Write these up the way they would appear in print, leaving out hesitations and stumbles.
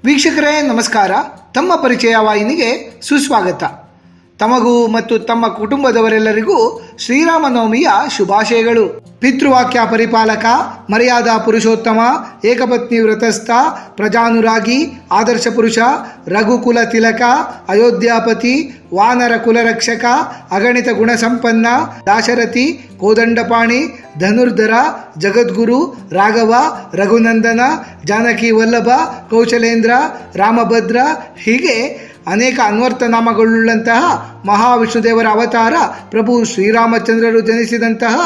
ವೀಕ್ಷಕರೇ ನಮಸ್ಕಾರ. ತಮ್ಮ ಪರಿಚಯ ವಾಹಿನಿಗೆ ಸುಸ್ವಾಗತ. ತಮಗೂ ಮತ್ತು ತಮ್ಮ ಕುಟುಂಬದವರೆಲ್ಲರಿಗೂ ಶ್ರೀರಾಮನವಮಿಯ ಶುಭಾಶಯಗಳು. ಪಿತೃವಾಕ್ಯ ಪರಿಪಾಲಕ, ಮರ್ಯಾದಾ ಪುರುಷೋತ್ತಮ, ಏಕಪತ್ನಿ ವ್ರತಸ್ಥ, ಪ್ರಜಾನುರಾಗಿ, ಆದರ್ಶ ಪುರುಷ, ರಘುಕುಲ ತಿಲಕ, ಅಯೋಧ್ಯಾಪತಿ, ವಾನರ ಕುಲರಕ್ಷಕ, ಅಗಣಿತ ಗುಣಸಂಪನ್ನ, ದಾಶರಥಿ, ಕೋದಂಡಪಾಣಿ, ಧನುರ್ಧರ, ಜಗದ್ಗುರು, ರಾಘವ, ರಘುನಂದನ, ಜಾನಕಿ ವಲ್ಲಭ, ಕೌಶಲೇಂದ್ರ, ರಾಮಭದ್ರ ಹೀಗೆ ಅನೇಕ ಅನ್ವರ್ಥನಾಮಗಳುಳ್ಳಂತಹ ಮಹಾವಿಷ್ಣುದೇವರ ಅವತಾರ ಪ್ರಭು ಶ್ರೀರಾಮಚಂದ್ರರು ಜನಿಸಿದಂತಹ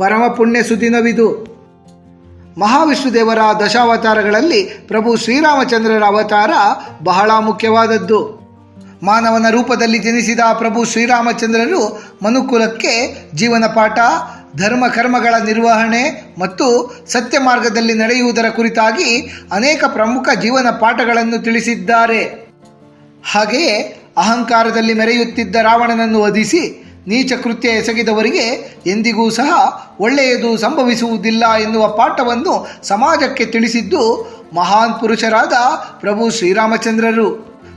ಪರಮ ಪುಣ್ಯ ಸುದಿನವಿದು. ಮಹಾವಿಷ್ಣುದೇವರ ದಶಾವತಾರಗಳಲ್ಲಿ ಪ್ರಭು ಶ್ರೀರಾಮಚಂದ್ರರ ಅವತಾರ ಬಹಳ ಮುಖ್ಯವಾದದ್ದು. ಮಾನವನ ರೂಪದಲ್ಲಿ ಜನಿಸಿದ ಪ್ರಭು ಶ್ರೀರಾಮಚಂದ್ರರು ಮನುಕುಲಕ್ಕೆ ಜೀವನ ಪಾಠ, ಧರ್ಮ ಕರ್ಮಗಳ ನಿರ್ವಹಣೆ ಮತ್ತು ಸತ್ಯ ಮಾರ್ಗದಲ್ಲಿ ನಡೆಯುವುದರ ಕುರಿತಾಗಿ ಅನೇಕ ಪ್ರಮುಖ ಜೀವನ ಪಾಠಗಳನ್ನು ತಿಳಿಸಿದ್ದಾರೆ. ಹಾಗೆಯೇ ಅಹಂಕಾರದಲ್ಲಿ ಮೆರೆಯುತ್ತಿದ್ದ ರಾವಣನನ್ನು ವಧಿಸಿ ನೀಚ ಕೃತ್ಯ ಎಸಗಿದವರಿಗೆ ಎಂದಿಗೂ ಸಹ ಒಳ್ಳೆಯದು ಸಂಭವಿಸುವುದಿಲ್ಲ ಎನ್ನುವ ಪಾಠವನ್ನು ಸಮಾಜಕ್ಕೆ ತಿಳಿಸಿದ್ದು ಮಹಾನ್ ಪುರುಷರಾದ ಪ್ರಭು ಶ್ರೀರಾಮಚಂದ್ರರು.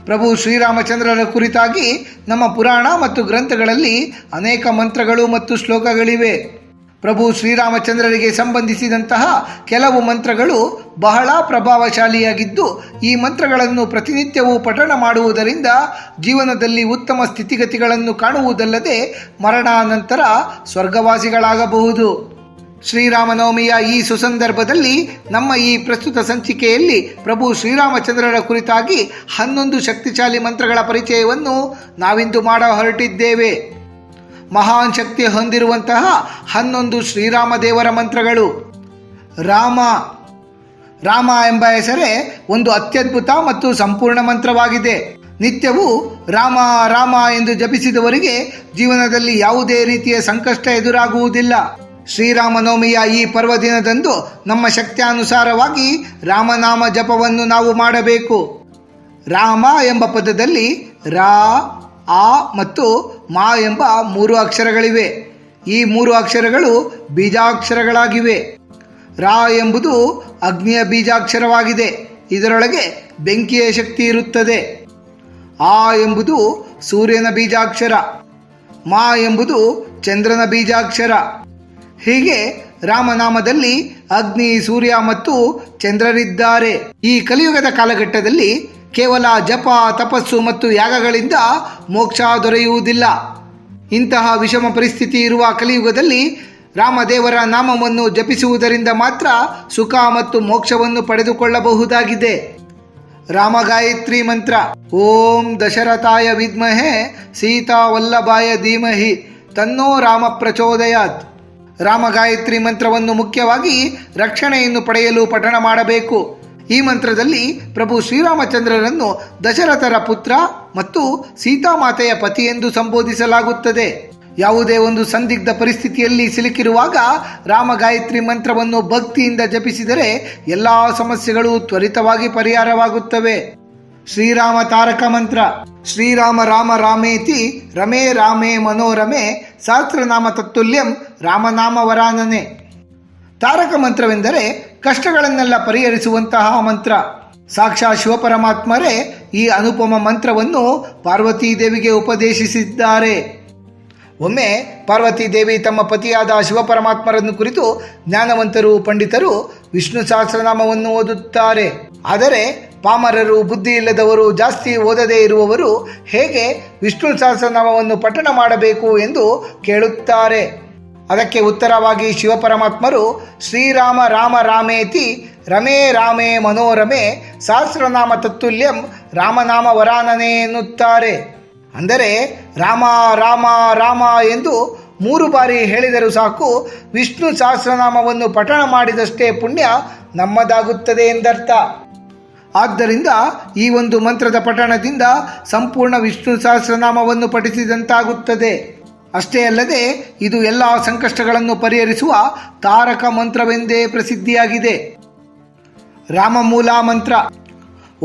ಪ್ರಭು ಶ್ರೀರಾಮಚಂದ್ರರ ಕುರಿತಾಗಿ ನಮ್ಮ ಪುರಾಣ ಮತ್ತು ಗ್ರಂಥಗಳಲ್ಲಿ ಅನೇಕ ಮಂತ್ರಗಳು ಮತ್ತು ಶ್ಲೋಕಗಳಿವೆ. ಪ್ರಭು ಶ್ರೀರಾಮಚಂದ್ರರಿಗೆ ಸಂಬಂಧಿಸಿದಂತಹ ಕೆಲವು ಮಂತ್ರಗಳು ಬಹಳ ಪ್ರಭಾವಶಾಲಿಯಾಗಿದ್ದು, ಈ ಮಂತ್ರಗಳನ್ನು ಪ್ರತಿನಿತ್ಯವೂ ಪಠಣ ಮಾಡುವುದರಿಂದ ಜೀವನದಲ್ಲಿ ಉತ್ತಮ ಸ್ಥಿತಿಗತಿಗಳನ್ನು ಕಾಣುವುದಲ್ಲದೆ ಮರಣಾನಂತರ ಸ್ವರ್ಗವಾಸಿಗಳಾಗಬಹುದು. ಶ್ರೀರಾಮನವಮಿಯ ಈ ಸುಸಂದರ್ಭದಲ್ಲಿ ನಮ್ಮ ಈ ಪ್ರಸ್ತುತ ಸಂಚಿಕೆಯಲ್ಲಿ ಪ್ರಭು ಶ್ರೀರಾಮಚಂದ್ರರ ಕುರಿತಾಗಿ 11 ಶಕ್ತಿಶಾಲಿ ಮಂತ್ರಗಳ ಪರಿಚಯವನ್ನು ನಾವಿಂದು ಮಾಡ ಹೊರಟಿದ್ದೇವೆ. ಮಹಾನ್ ಶಕ್ತಿ ಹೊಂದಿರುವಂತಹ 11 ಶ್ರೀರಾಮ ದೇವರ ಮಂತ್ರಗಳು. ರಾಮ ಎಂಬ ಹೆಸರೇ ಒಂದು ಅತ್ಯದ್ಭುತ ಮತ್ತು ಸಂಪೂರ್ಣ ಮಂತ್ರವಾಗಿದೆ. ನಿತ್ಯವೂ ರಾಮ ರಾಮ ಎಂದು ಜಪಿಸಿದವರಿಗೆ ಜೀವನದಲ್ಲಿ ಯಾವುದೇ ರೀತಿಯ ಸಂಕಷ್ಟ ಎದುರಾಗುವುದಿಲ್ಲ. ಶ್ರೀರಾಮನವಮಿಯ ಈ ಪರ್ವದಿನದಂದು ನಮ್ಮ ಶಕ್ತ್ಯಾನುಸಾರವಾಗಿ ರಾಮನಾಮ ಜಪವನ್ನು ನಾವು ಮಾಡಬೇಕು. ರಾಮ ಎಂಬ ಪದದಲ್ಲಿ ರಾ, ಆ ಮತ್ತು ಮಾ ಎಂಬ 3 ಅಕ್ಷರಗಳಿವೆ. ಈ 3 ಅಕ್ಷರಗಳು ಬೀಜಾಕ್ಷರಗಳಾಗಿವೆ. ರಾ ಎಂಬುದು ಅಗ್ನಿಯ ಬೀಜಾಕ್ಷರವಾಗಿದೆ. ಇದರೊಳಗೆ ಬೆಂಕಿಯ ಶಕ್ತಿ ಇರುತ್ತದೆ. ಆ ಎಂಬುದು ಸೂರ್ಯನ ಬೀಜಾಕ್ಷರ. ಮಾ ಎಂಬುದು ಚಂದ್ರನ ಬೀಜಾಕ್ಷರ. ಹೀಗೆ ರಾಮನಾಮದಲ್ಲಿ ಅಗ್ನಿ, ಸೂರ್ಯ ಮತ್ತು ಚಂದ್ರರಿದ್ದಾರೆ. ಈ ಕಲಿಯುಗದ ಕಾಲಘಟ್ಟದಲ್ಲಿ ಕೇವಲ ಜಪ, ತಪಸ್ಸು ಮತ್ತು ಯಾಗಗಳಿಂದ ಮೋಕ್ಷ ದೊರೆಯುವುದಿಲ್ಲ. ಇಂತಹ ವಿಷಮ ಪರಿಸ್ಥಿತಿ ಇರುವ ಕಲಿಯುಗದಲ್ಲಿ ರಾಮದೇವರ ನಾಮವನ್ನು ಜಪಿಸುವುದರಿಂದ ಮಾತ್ರ ಸುಖ ಮತ್ತು ಮೋಕ್ಷವನ್ನು ಪಡೆದುಕೊಳ್ಳಬಹುದಾಗಿದೆ. ರಾಮಗಾಯತ್ರಿ ಮಂತ್ರ. ಓಂ ದಶರಥಾಯ ವಿದ್ಮಹೆ ಸೀತಾ ವಲ್ಲಭಾಯ ಧೀಮಹಿ ತನ್ನೋ ರಾಮ ಪ್ರಚೋದಯಾತ್. ರಾಮಗಾಯತ್ರಿ ಮಂತ್ರವನ್ನು ಮುಖ್ಯವಾಗಿ ರಕ್ಷಣೆಯನ್ನು ಪಡೆಯಲು ಪಠಣ ಮಾಡಬೇಕು. ಈ ಮಂತ್ರದಲ್ಲಿ ಪ್ರಭು ಶ್ರೀರಾಮಚಂದ್ರರನ್ನು ದಶರಥರ ಪುತ್ರ ಮತ್ತು ಸೀತಾಮಾತೆಯ ಪತಿ ಎಂದು ಸಂಬೋಧಿಸಲಾಗುತ್ತದೆ. ಯಾವುದೇ ಒಂದು ಸಂದಿಗ್ಧ ಪರಿಸ್ಥಿತಿಯಲ್ಲಿ ಸಿಲುಕಿರುವಾಗ ರಾಮಗಾಯತ್ರಿ ಮಂತ್ರವನ್ನು ಭಕ್ತಿಯಿಂದ ಜಪಿಸಿದರೆ ಎಲ್ಲ ಸಮಸ್ಯೆಗಳು ತ್ವರಿತವಾಗಿ ಪರಿಹಾರವಾಗುತ್ತವೆ. ಶ್ರೀರಾಮ ತಾರಕ ಮಂತ್ರ. ಶ್ರೀರಾಮ ರಾಮ ರಾಮೇತಿ ರಮೇ ರಾಮೇ ಮನೋರಮೆ ಸಹಸ್ರನಾಮ ತತ್ತುಲ್ಯಂ ರಾಮನಾಮ ವರಾನನೆ. ತಾರಕ ಮಂತ್ರವೆಂದರೆ ಕಷ್ಟಗಳನ್ನೆಲ್ಲ ಪರಿಹರಿಸುವಂತಹ ಮಂತ್ರ. ಸಾಕ್ಷಾತ್ ಶಿವಪರಮಾತ್ಮರೇ ಈ ಅನುಪಮ ಮಂತ್ರವನ್ನು ಪಾರ್ವತೀ ದೇವಿಗೆ ಉಪದೇಶಿಸಿದ್ದಾರೆ. ಒಮ್ಮೆ ಪಾರ್ವತೀ ದೇವಿ ತಮ್ಮ ಪತಿಯಾದ ಶಿವಪರಮಾತ್ಮರನ್ನು ಕುರಿತು ಜ್ಞಾನವಂತರು, ಪಂಡಿತರು ವಿಷ್ಣು ಸಹಸ್ರನಾಮವನ್ನು ಓದುತ್ತಾರೆ. ಆದರೆ ಪಾಮರರು, ಬುದ್ಧಿ ಇಲ್ಲದವರು, ಜಾಸ್ತಿ ಓದದೇ ಇರುವವರು ಹೇಗೆ ವಿಷ್ಣು ಸಹಸ್ರನಾಮವನ್ನು ಪಠಣ ಮಾಡಬೇಕು ಎಂದು ಕೇಳುತ್ತಾರೆ. ಅದಕ್ಕೆ ಉತ್ತರವಾಗಿ ಶಿವಪರಮಾತ್ಮರು ಶ್ರೀರಾಮ ರಾಮ ರಾಮೇತಿ ರಮೇ ರಾಮೇ ಮನೋರಮೆ ಸಹಸ್ರನಾಮ ತತ್ತುಲ್ಯಂ ರಾಮನಾಮ ವರಾನನೆ ಎನ್ನುತ್ತಾರೆ. ಅಂದರೆ ರಾಮ ರಾಮ ರಾಮ ಎಂದು 3 ಬಾರಿ ಹೇಳಿದರೂ ಸಾಕು, ವಿಷ್ಣು ಸಹಸ್ರನಾಮವನ್ನು ಪಠಣ ಮಾಡಿದಷ್ಟೇ ಪುಣ್ಯ ನಮ್ಮದಾಗುತ್ತದೆ ಎಂದರ್ಥ. ಆದ್ದರಿಂದ ಈ ಒಂದು ಮಂತ್ರದ ಪಠಣದಿಂದ ಸಂಪೂರ್ಣ ವಿಷ್ಣು ಸಹಸ್ರನಾಮವನ್ನು ಪಠಿಸಿದಂತಾಗುತ್ತದೆ. ಅಷ್ಟೇ ಅಲ್ಲದೆ ಇದು ಎಲ್ಲ ಸಂಕಷ್ಟಗಳನ್ನು ಪರಿಹರಿಸುವ ತಾರಕ ಮಂತ್ರವೆಂದೇ ಪ್ರಸಿದ್ಧಿಯಾಗಿದೆ. ರಾಮಮೂಲ ಮಂತ್ರ.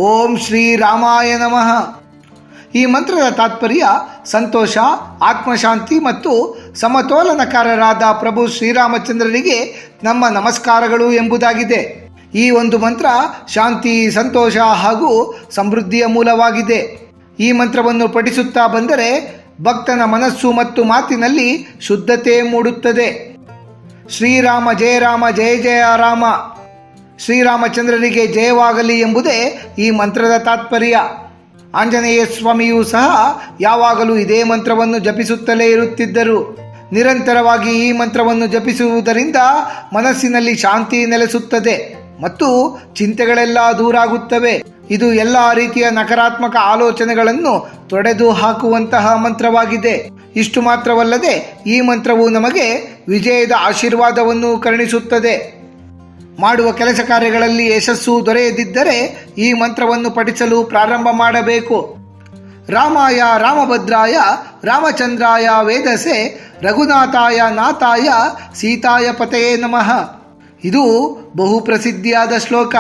ಓಂ ಶ್ರೀ ರಾಮಾಯ ನಮಃ. ಈ ಮಂತ್ರದ ತಾತ್ಪರ್ಯ ಸಂತೋಷ, ಆತ್ಮಶಾಂತಿ ಮತ್ತು ಸಮತೋಲನಕಾರರಾದ ಪ್ರಭು ಶ್ರೀರಾಮಚಂದ್ರರಿಗೆ ನಮ್ಮ ನಮಸ್ಕಾರಗಳು ಎಂಬುದಾಗಿದೆ. ಈ ಒಂದು ಮಂತ್ರ ಶಾಂತಿ, ಸಂತೋಷ ಹಾಗೂ ಸಮೃದ್ಧಿಯ ಮೂಲವಾಗಿದೆ. ಈ ಮಂತ್ರವನ್ನು ಪಠಿಸುತ್ತಾ ಬಂದರೆ ಭಕ್ತನ ಮನಸ್ಸು ಮತ್ತು ಮಾತಿನಲ್ಲಿ ಶುದ್ಧತೆ ಮೂಡುತ್ತದೆ. ಶ್ರೀರಾಮ ಜಯ ರಾಮ ಜಯ ಜಯ ರಾಮ, ಶ್ರೀರಾಮಚಂದ್ರರಿಗೆ ಜಯವಾಗಲಿ ಎಂಬುದೇ ಈ ಮಂತ್ರದ ತಾತ್ಪರ್ಯ. ಆಂಜನೇಯ ಸ್ವಾಮಿಯೂ ಸಹ ಯಾವಾಗಲೂ ಇದೇ ಮಂತ್ರವನ್ನು ಜಪಿಸುತ್ತಲೇ ಇರುತ್ತಿದ್ದರು. ನಿರಂತರವಾಗಿ ಈ ಮಂತ್ರವನ್ನು ಜಪಿಸುವುದರಿಂದ ಮನಸ್ಸಿನಲ್ಲಿ ಶಾಂತಿ ನೆಲೆಸುತ್ತದೆ ಮತ್ತು ಚಿಂತೆಗಳೆಲ್ಲ ದೂರಾಗುತ್ತವೆ. ಇದು ಎಲ್ಲ ರೀತಿಯ ನಕಾರಾತ್ಮಕ ಆಲೋಚನೆಗಳನ್ನು ತೊಡೆದು ಹಾಕುವಂತಹ ಮಂತ್ರವಾಗಿದೆ. ಇಷ್ಟು ಮಾತ್ರವಲ್ಲದೆ ಈ ಮಂತ್ರವು ನಮಗೆ ವಿಜಯದ ಆಶೀರ್ವಾದವನ್ನು ಕರುಣಿಸುತ್ತದೆ. ಮಾಡುವ ಕೆಲಸ ಕಾರ್ಯಗಳಲ್ಲಿ ಯಶಸ್ಸು ದೊರೆಯದಿದ್ದರೆ ಈ ಮಂತ್ರವನ್ನು ಪಠಿಸಲು ಪ್ರಾರಂಭ ಮಾಡಬೇಕು. ರಾಮಾಯ ರಾಮಭದ್ರಾಯ ರಾಮಚಂದ್ರಾಯ ವೇದಸೆ ರಘುನಾಥಾಯ ನಾಥಾಯ ಸೀತಾಯ ಪತಯೇ ನಮಃ. ಇದು ಬಹು ಪ್ರಸಿದ್ಧಿಯಾದ ಶ್ಲೋಕ.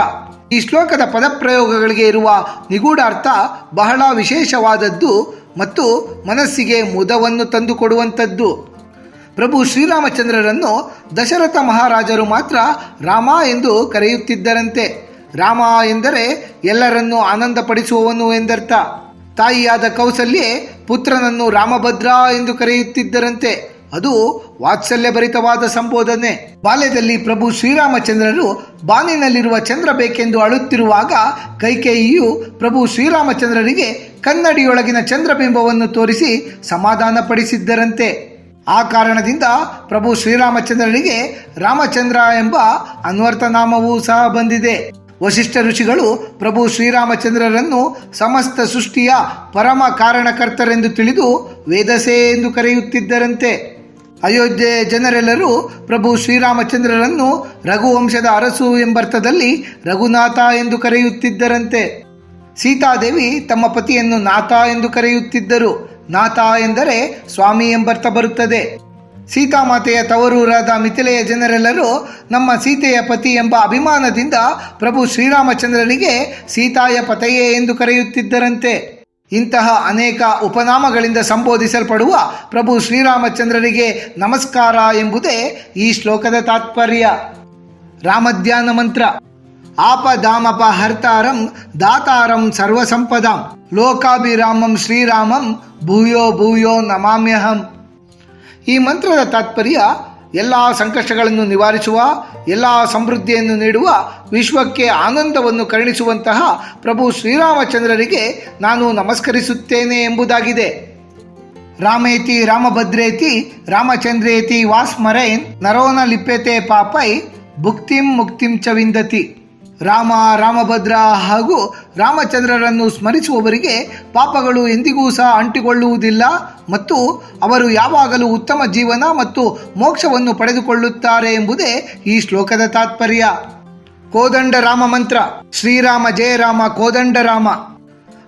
ಈ ಶ್ಲೋಕದ ಪದಪ್ರಯೋಗಗಳಿಗೆ ಇರುವ ನಿಗೂಢಾರ್ಥ ಬಹಳ ವಿಶೇಷವಾದದ್ದು ಮತ್ತು ಮನಸ್ಸಿಗೆ ಮುದವನ್ನು ತಂದುಕೊಡುವಂಥದ್ದು. ಪ್ರಭು ಶ್ರೀರಾಮಚಂದ್ರರನ್ನು ದಶರಥ ಮಹಾರಾಜರು ಮಾತ್ರ ರಾಮ ಎಂದು ಕರೆಯುತ್ತಿದ್ದರಂತೆ. ರಾಮ ಎಂದರೆ ಎಲ್ಲರನ್ನೂ ಆನಂದಪಡಿಸುವವನು ಎಂದರ್ಥ. ತಾಯಿಯಾದ ಕೌಸಲ್ಯೆ ಪುತ್ರನನ್ನು ರಾಮಭದ್ರ ಎಂದು ಕರೆಯುತ್ತಿದ್ದರಂತೆ. ಅದು ವಾತ್ಸಲ್ಯಭರಿತವಾದ ಸಂಬೋಧನೆ. ಬಾಲ್ಯದಲ್ಲಿ ಪ್ರಭು ಶ್ರೀರಾಮಚಂದ್ರರು ಬಾನಿನಲ್ಲಿರುವ ಚಂದ್ರ ಬೇಕೆಂದು ಅಳುತ್ತಿರುವಾಗ ಕೈಕೇಯಿಯು ಪ್ರಭು ಶ್ರೀರಾಮಚಂದ್ರರಿಗೆ ಕನ್ನಡಿಯೊಳಗಿನ ಚಂದ್ರಬಿಂಬವನ್ನು ತೋರಿಸಿ ಸಮಾಧಾನಪಡಿಸಿದ್ದರಂತೆ. ಆ ಕಾರಣದಿಂದ ಪ್ರಭು ಶ್ರೀರಾಮಚಂದ್ರರಿಗೆ ರಾಮಚಂದ್ರ ಎಂಬ ಅನ್ವರ್ಥನಾಮವೂ ಸಹ ಬಂದಿದೆ. ವಶಿಷ್ಠ ಋಷಿಗಳು ಪ್ರಭು ಶ್ರೀರಾಮಚಂದ್ರರನ್ನು ಸಮಸ್ತ ಸೃಷ್ಟಿಯ ಪರಮ ಕಾರಣಕರ್ತರೆಂದು ತಿಳಿದು ವೇದಸೆ ಎಂದು ಕರೆಯುತ್ತಿದ್ದರಂತೆ. ಅಯೋಧ್ಯೆಯ ಜನರೆಲ್ಲರೂ ಪ್ರಭು ಶ್ರೀರಾಮಚಂದ್ರರನ್ನು ರಘುವಂಶದ ಅರಸು ಎಂಬರ್ಥದಲ್ಲಿ ರಘುನಾಥ ಎಂದು ಕರೆಯುತ್ತಿದ್ದರಂತೆ. ಸೀತಾದೇವಿ ತಮ್ಮ ಪತಿಯನ್ನು ನಾಥ ಎಂದು ಕರೆಯುತ್ತಿದ್ದರು. ನಾಥ ಎಂದರೆ ಸ್ವಾಮಿ ಎಂಬರ್ಥ ಬರುತ್ತದೆ. ಸೀತಾಮಾತೆಯ ತವರೂರಾದ ಮಿಥಿಲೆಯ ಜನರೆಲ್ಲರೂ ನಮ್ಮ ಸೀತೆಯ ಪತಿ ಎಂಬ ಅಭಿಮಾನದಿಂದ ಪ್ರಭು ಶ್ರೀರಾಮಚಂದ್ರರಿಗೆ ಸೀತಾಯ ಪತಯೇ ಎಂದು ಕರೆಯುತ್ತಿದ್ದರಂತೆ. ಇಂತಹ ಅನೇಕ ಉಪನಾಮಗಳಿಂದ ಸಂಬೋಧಿಸಲ್ಪಡುವ ಪ್ರಭು ಶ್ರೀರಾಮಚಂದ್ರರಿಗೆ ನಮಸ್ಕಾರ ಎಂಬುದೇ ಈ ಶ್ಲೋಕದ ತಾತ್ಪರ್ಯ. ರಾಮಧ್ಯಾನ ಮಂತ್ರ. ಆಪದಾಮಪಹರ್ತಾರಂ ದಾತಾರಂ ಸರ್ವಸಂಪದಾಂ ಲೋಕಾಭಿರಾಮಂ ಶ್ರೀರಾಮಂ ಭೂಯೋ ಭೂಯೋ ನಮಾಮ್ಯಹಂ. ಈ ಮಂತ್ರದ ತಾತ್ಪರ್ಯ ಎಲ್ಲ ಸಂಕಷ್ಟಗಳನ್ನು ನಿವಾರಿಸುವ, ಎಲ್ಲ ಸಮೃದ್ಧಿಯನ್ನು ನೀಡುವ, ವಿಶ್ವಕ್ಕೆ ಆನಂದವನ್ನು ಕರುಣಿಸುವಂತಹ ಪ್ರಭು ಶ್ರೀರಾಮಚಂದ್ರರಿಗೆ ನಾನು ನಮಸ್ಕರಿಸುತ್ತೇನೆ ಎಂಬುದಾಗಿದೆ. ರಾಮೇತಿ ರಾಮಭದ್ರೇತಿ ರಾಮಚಂದ್ರೇತಿ ವಾಸ್ಮರೈನ್ ನರೋನ ಲಿಪ್ಯತೆ ಪಾಪೈ ಭುಕ್ತಿಂ ಮುಕ್ತಿಂ ಚ ವಿಂದತಿ. ರಾಮ, ರಾಮಭದ್ರ ಹಾಗೂ ರಾಮಚಂದ್ರರನ್ನು ಸ್ಮರಿಸುವವರಿಗೆ ಪಾಪಗಳು ಎಂದಿಗೂ ಸಹ ಅಂಟಿಕೊಳ್ಳುವುದಿಲ್ಲ ಮತ್ತು ಅವರು ಯಾವಾಗಲೂ ಉತ್ತಮ ಜೀವನ ಮತ್ತು ಮೋಕ್ಷವನ್ನು ಪಡೆದುಕೊಳ್ಳುತ್ತಾರೆ ಎಂಬುದೇ ಈ ಶ್ಲೋಕದ ತಾತ್ಪರ್ಯ. ಕೋದಂಡ ರಾಮ ಮಂತ್ರ. ಶ್ರೀರಾಮ ಜಯ ರಾಮ ಕೋದಂಡ ರಾಮ.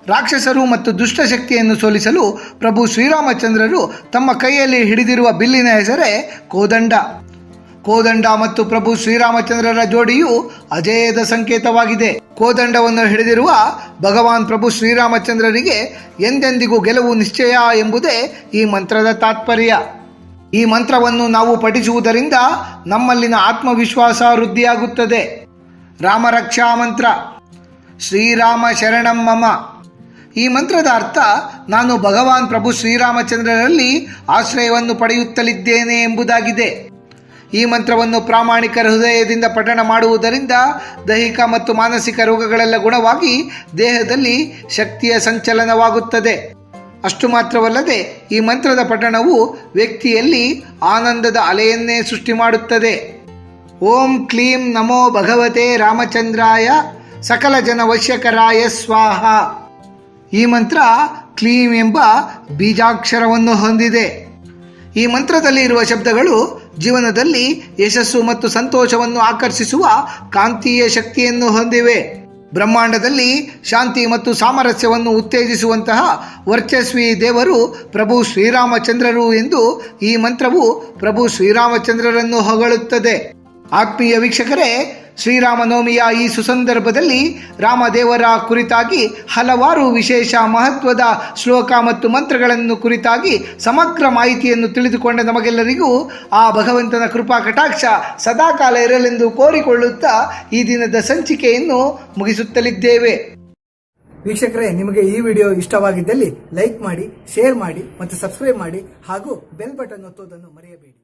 ರಾಕ್ಷಸರು ಮತ್ತು ದುಷ್ಟಶಕ್ತಿಯನ್ನು ಸೋಲಿಸಲು ಪ್ರಭು ಶ್ರೀರಾಮಚಂದ್ರರು ತಮ್ಮ ಕೈಯಲ್ಲಿ ಹಿಡಿದಿರುವ ಬಿಲ್ಲಿನ ಹೆಸರೇ ಕೋದಂಡ. ಕೋದಂಡ ಮತ್ತು ಪ್ರಭು ಶ್ರೀರಾಮಚಂದ್ರರ ಜೋಡಿಯು ಅಜೇಯದ ಸಂಕೇತವಾಗಿದೆ. ಕೋದಂಡವನ್ನು ಹಿಡಿದಿರುವ ಭಗವಾನ್ ಪ್ರಭು ಶ್ರೀರಾಮಚಂದ್ರರಿಗೆ ಎಂದೆಂದಿಗೂ ಗೆಲುವು ನಿಶ್ಚಯ ಎಂಬುದೇ ಈ ಮಂತ್ರದ ತಾತ್ಪರ್ಯ. ಈ ಮಂತ್ರವನ್ನು ನಾವು ಪಠಿಸುವುದರಿಂದ ನಮ್ಮಲ್ಲಿನ ಆತ್ಮವಿಶ್ವಾಸ ವೃದ್ಧಿಯಾಗುತ್ತದೆ. ರಾಮರಕ್ಷಾ ಮಂತ್ರ. ಶ್ರೀರಾಮ ಶರಣಂ ಮಮ. ಈ ಮಂತ್ರದ ಅರ್ಥ ನಾನು ಭಗವಾನ್ ಪ್ರಭು ಶ್ರೀರಾಮಚಂದ್ರರಲ್ಲಿ ಆಶ್ರಯವನ್ನು ಪಡೆಯುತ್ತಲಿದ್ದೇನೆ ಎಂಬುದಾಗಿದೆ. ಈ ಮಂತ್ರವನ್ನು ಪ್ರಾಮಾಣಿಕ ಹೃದಯದಿಂದ ಪಠಣ ಮಾಡುವುದರಿಂದ ದೈಹಿಕ ಮತ್ತು ಮಾನಸಿಕ ರೋಗಗಳೆಲ್ಲ ಗುಣವಾಗಿ ದೇಹದಲ್ಲಿ ಶಕ್ತಿಯ ಸಂಚಲನವಾಗುತ್ತದೆ. ಅಷ್ಟು ಮಾತ್ರವಲ್ಲದೆ ಈ ಮಂತ್ರದ ಪಠಣವು ವ್ಯಕ್ತಿಯಲ್ಲಿ ಆನಂದದ ಅಲೆಯನ್ನೇ ಸೃಷ್ಟಿ ಮಾಡುತ್ತದೆ. ಓಂ ಕ್ಲೀಂ ನಮೋ ಭಗವತೆ ರಾಮಚಂದ್ರಾಯ ಸಕಲ ಜನ ವಶ್ಯಕರಾಯ ಸ್ವಾಹ. ಈ ಮಂತ್ರ ಕ್ಲೀಂ ಎಂಬ ಬೀಜಾಕ್ಷರವನ್ನು ಹೊಂದಿದೆ. ಈ ಮಂತ್ರದಲ್ಲಿ ಇರುವ ಶಬ್ದಗಳು ಜೀವನದಲ್ಲಿ ಯಶಸ್ಸು ಮತ್ತು ಸಂತೋಷವನ್ನು ಆಕರ್ಷಿಸುವ ಕಾಂತೀಯ ಶಕ್ತಿಯನ್ನು ಹೊಂದಿವೆ. ಬ್ರಹ್ಮಾಂಡದಲ್ಲಿ ಶಾಂತಿ ಮತ್ತು ಸಾಮರಸ್ಯವನ್ನು ಉತ್ತೇಜಿಸುವಂತಹ ವರ್ಚಸ್ವಿ ದೇವರು ಪ್ರಭು ಶ್ರೀರಾಮಚಂದ್ರರು ಎಂದು ಈ ಮಂತ್ರವು ಪ್ರಭು ಶ್ರೀರಾಮಚಂದ್ರರನ್ನು ಹೊಗಳುತ್ತದೆ. ಆತ್ಮೀಯ ವೀಕ್ಷಕರೇ, ಶ್ರೀರಾಮನವಮಿಯ ಈ ಸುಸಂದರ್ಭದಲ್ಲಿ ರಾಮದೇವರ ಕುರಿತಾಗಿ ಹಲವಾರು ವಿಶೇಷ ಮಹತ್ವದ ಶ್ಲೋಕ ಮತ್ತು ಮಂತ್ರಗಳನ್ನು ಕುರಿತಾಗಿ ಸಮಗ್ರ ಮಾಹಿತಿಯನ್ನು ತಿಳಿದುಕೊಂಡ ನಮಗೆಲ್ಲರಿಗೂ ಆ ಭಗವಂತನ ಕೃಪಾ ಕಟಾಕ್ಷ ಸದಾಕಾಲ ಇರಲೆಂದು ಕೋರಿಕೊಳ್ಳುತ್ತಾ ಈ ದಿನದ ಸಂಚಿಕೆಯನ್ನು ಮುಗಿಸುತ್ತಲಿದ್ದೇವೆ. ವೀಕ್ಷಕರೇ, ನಿಮಗೆ ಈ ವಿಡಿಯೋ ಇಷ್ಟವಾಗಿದ್ದಲ್ಲಿ ಲೈಕ್ ಮಾಡಿ, ಶೇರ್ ಮಾಡಿ ಮತ್ತು ಸಬ್ಸ್ಕ್ರೈಬ್ ಮಾಡಿ ಹಾಗೂ ಬೆಲ್ ಬಟನ್ ಒತ್ತುವುದನ್ನು ಮರೆಯಬೇಡಿ.